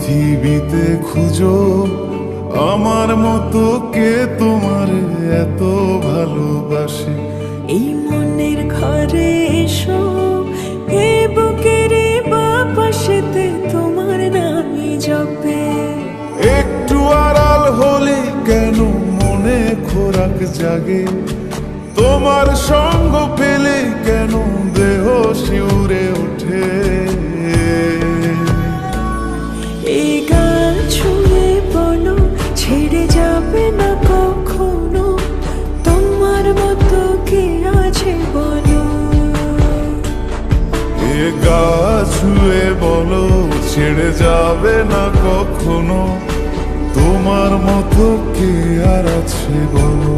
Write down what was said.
পৃথিবীতে খুঁজো আমার মতো কে তোমার এত ভালোবাসে। এই মনের ঘরে এসো, এ বুকের বাপাশেতে তোমার নামই জপে। একটু আড়াল হলে কেন মনে খোরাক জাগে, তোমার সঙ্গ পেলে কেন দেহ শিউরে ওঠে। এই গান ছুঁয়ে বলো ছেড়ে যাবে না কখনো, তোমার মতো কে আছে বলো। এ গা ছুঁয়ে বলো ছেড়ে যাবে না কখনো, তোমার মতো কে আর আছে বলো।